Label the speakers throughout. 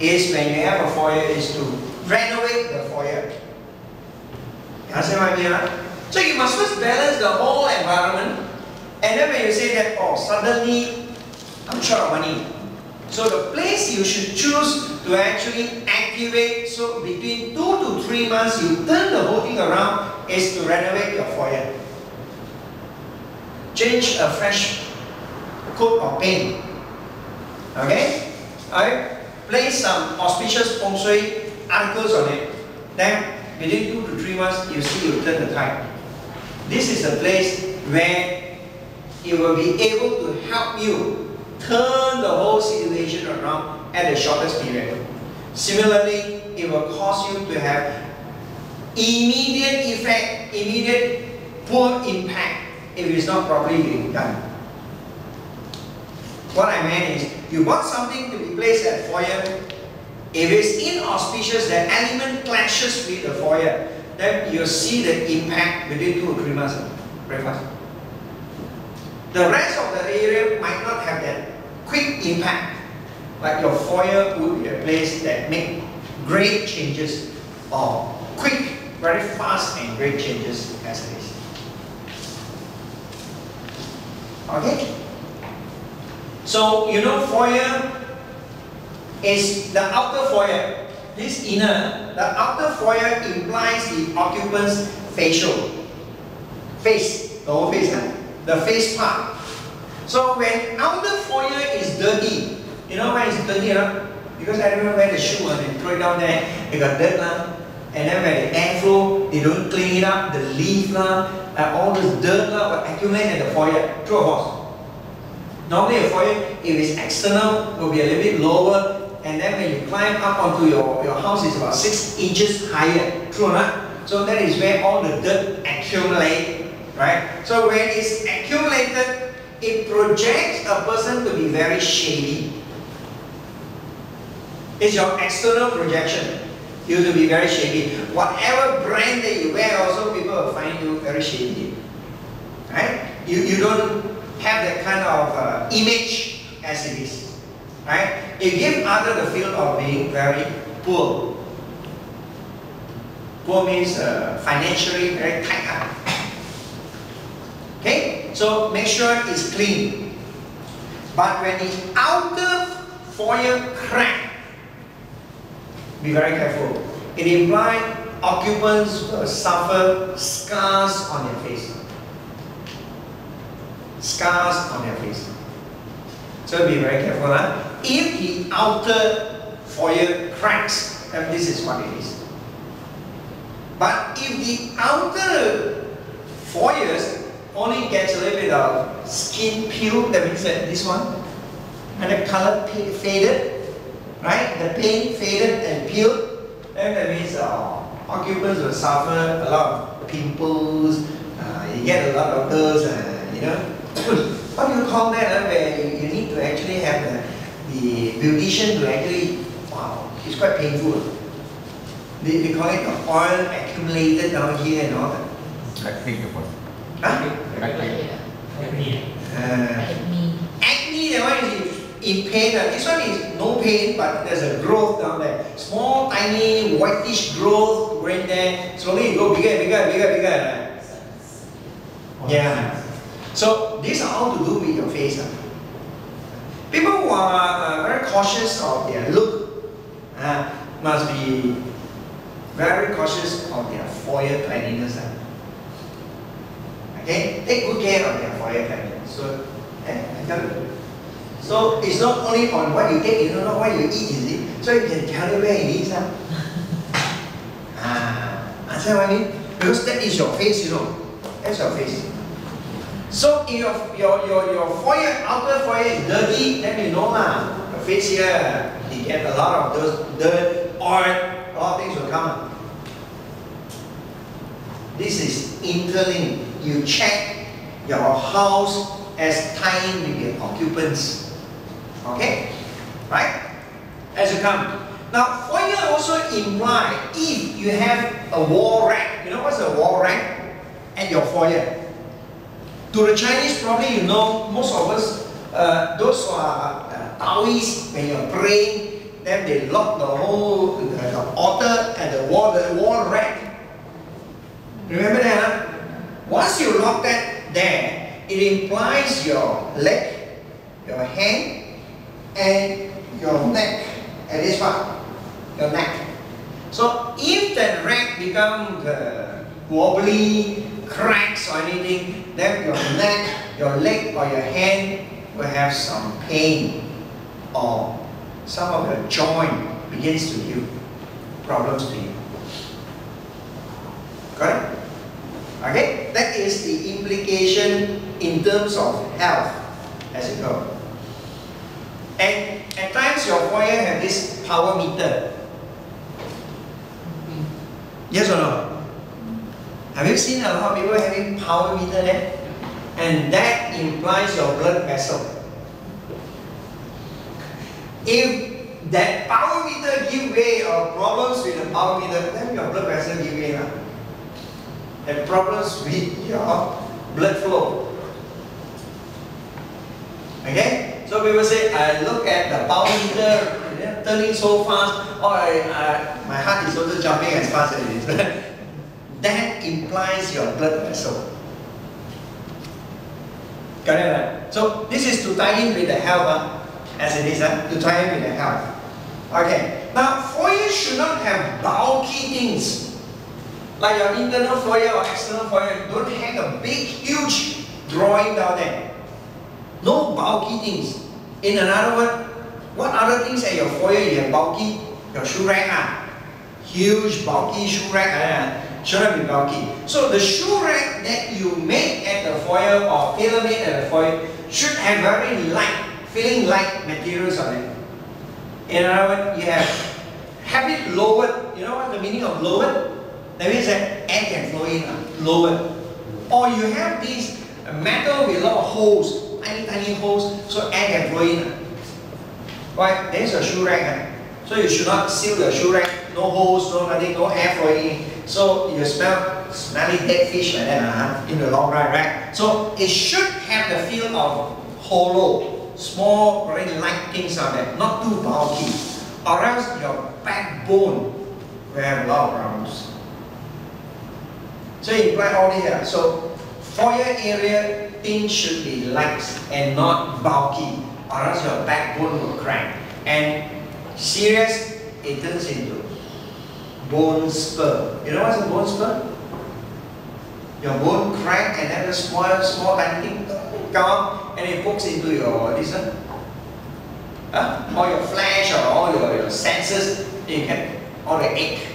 Speaker 1: is when you have a foyer is to renovate the foyer. You understand what I mean? Right? So you must first balance the whole environment, and then when you say that, oh, suddenly I'm short of money. So the place you should choose to actually activate, so between 2 to 3 months you turn the whole thing around, is to renovate your foyer. Change a fresh coat of paint. Okay? Alright? Place some auspicious feng shui articles on it. Then within 2 to 3 months you see you turn the tide. This is a place where it will be able to help you turn the whole situation around at the shortest period. Similarly, it will cause you to have immediate effect, immediate poor impact if it's not properly being done. What I meant is, you want something to be placed at foyer. If it's inauspicious, the element clashes with the foyer, then you'll see the impact within 2 or 3 months. Very fast. The rest of the area might not have that quick impact, like your foyer would be a place that make great changes, or quick, very fast and great changes as it is. Okay? So, you know, foyer is the outer foyer. This inner, the outer foyer implies the occupant's facial. Face, the whole face, the face part. So when outer foyer is dirty, you know why it's dirty? Because I don't wear the shoe and they throw it down there, they got dirt. And then when the air flow, they don't clean it up, the leaf, all this dirt will accumulate in the foyer. True or false? Normally a foyer, if it's external, will be a little bit lower, and then when you climb up onto your house, it's about 6 inches higher. True or not? So that is where all the dirt accumulate, right? So when it's accumulated, it projects a person to be very shady. It's your external projection. You to be very shady. Whatever brand that you wear, also people will find you very shady. Right? You don't have that kind of image as it is. Right? It gives others the feel of being very poor. Poor means financially very tight. Okay? So make sure it's clean. But when the outer foyer crack, be very careful. It implies occupants will suffer scars on their face. Scars on their face. So be very careful. If the outer foyer cracks, then this is what it is. But if the outer foyers only gets a little bit of skin peel, that means that this one, and the color faded, right? The paint faded and peeled, then that means occupants will suffer a lot of pimples, you get a lot of those, you know. What do you call that? Where you need to actually have the beautician to actually, wow, it's quite painful. They call it the oil accumulated down here and all that.
Speaker 2: Acne.
Speaker 1: Acne, that one is in pain. This one is no pain, but there's a growth down there. Small, tiny, whitish growth right there. Slowly it go bigger, bigger, bigger, bigger. Yeah. So these are all to do with your face. People who are very cautious of their look must be very cautious of their foyer cleanliness. Okay? Take good care of their foyer cleanliness. So it's not only on what you take, you don't know what you eat, is it? So you can tell you where it is. Understand what I mean? Because that is your face, you know. That's your face. So if your foyer, outer foyer is dirty, then you know your face here, you get a lot of those dirt, oil, a lot of things will come. This is interlinked. You check your house as tying with your occupants. Okay? Right? As you come. Now, foyer also implies if you have a wall rack. You know what's a wall rack? At your foyer. To the Chinese, probably you know, most of us, those who are Taoists, when you're praying, then they lock the whole the altar and the wall rack. Remember that? Huh? Once you lock that there, it implies your leg, your hand, and your neck at this part, your neck. So if that rack becomes wobbly, cracks or anything, then your neck, your leg or your hand will have some pain, or some of your joint begins to give problems to you. Got it? Okay? That is the implication in terms of health as it goes. And at times your foyer have this power meter. Yes or no? Have you seen a lot of people having power meter there? And that implies your blood vessel. If that power meter give way or problems with the power meter, then your blood vessel give way. And problems with your blood flow. Okay? So people say, I look at the power meter turning so fast, or my heart is also jumping as fast as it is. That implies your blood vessel. Got it, right? So this is to tie in with the health, as it is, to tie in with the health. Okay. Now, foyer should not have bulky things. Like your internal foyer or external foyer, don't hang a big, huge drawing down there. No bulky things. In another word, what other things at your foyer you have bulky? Your shoe rack, huge bulky shoe rack, shouldn't be bulky. So the shoe rack that you make at the foyer or tailor-made at the foyer should have very light, feeling light materials on it. In other words, you have it lowered. You know what the meaning of lowered? That means that air can flow in, lowered. Or you have this metal with a lot of holes, tiny holes, so air can flow in. Right? There's your shoe rack. So you should not seal your shoe rack, no holes, no nothing, no air flowing in. So you smelly dead fish like that in the long run, right? So it should have the feel of hollow, small, very light things on there, not too bulky. Or else your backbone will have a lot of problems. So you imply all this here. So foyer area, things should be light and not bulky, or else your backbone will crack. And serious, it turns into bone spur. You know what's a bone spur? Your bone crack and then a small tiny thing come up and it pokes into your this one. All your flesh or all your senses, you can all the ache.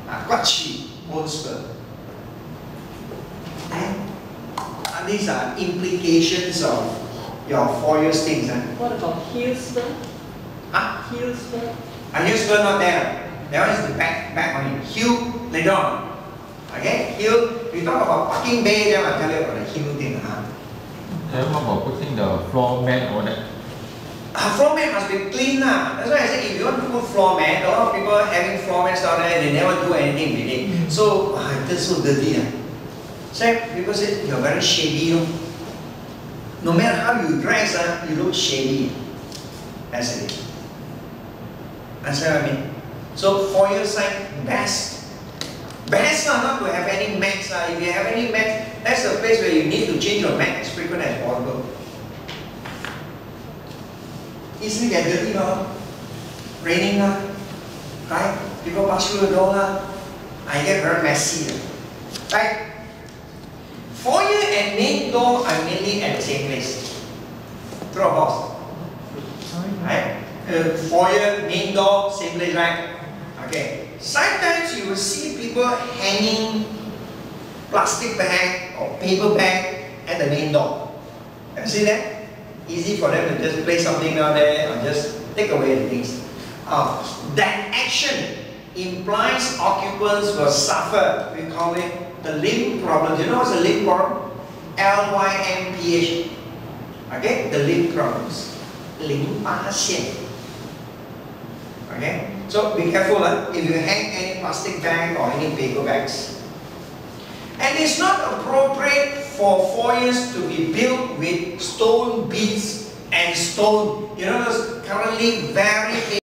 Speaker 1: Quatchi, bone spur. And these are implications of your foyer things.
Speaker 2: What about heel spur? Heel spur?
Speaker 1: Heel spur not there. That one is the back on it. Heel later on. Okay? Heel, we talk about parking bay, then I'll tell you about the heel thing.
Speaker 3: Then how about putting the floor mat or that?
Speaker 1: Floor mat must be clean. That's why I say if you want to put floor mat, a lot of people having floor mats down there, they never do anything with it. So, it's so dirty. So people say, you're very shady. No matter how you dress, you look shady. That's it. That's what I mean. So foyer side, best not to have any mats. If you have any mats, that's the place where you need to change your mat as frequent as possible. Easily get dirty, raining, right? People pass through the door, I get very messy, right? Foyer and main door are mainly at the same place. True or false? Right? Foyer, main door, same place, right? Okay. Sometimes you will see people hanging plastic bag or paper bag at the main door. Have you seen that? Easy for them to just place something down there or just take away the things. That action implies occupants will suffer. We call it the limb problem. Do you know what's a limb problem? LYMPH. Okay? The limb problems. 淋巴线. Okay? So be careful if you hang any plastic bag or any paper bags. And it's not appropriate for foyers to be built with stone beams and stone, you know those currently very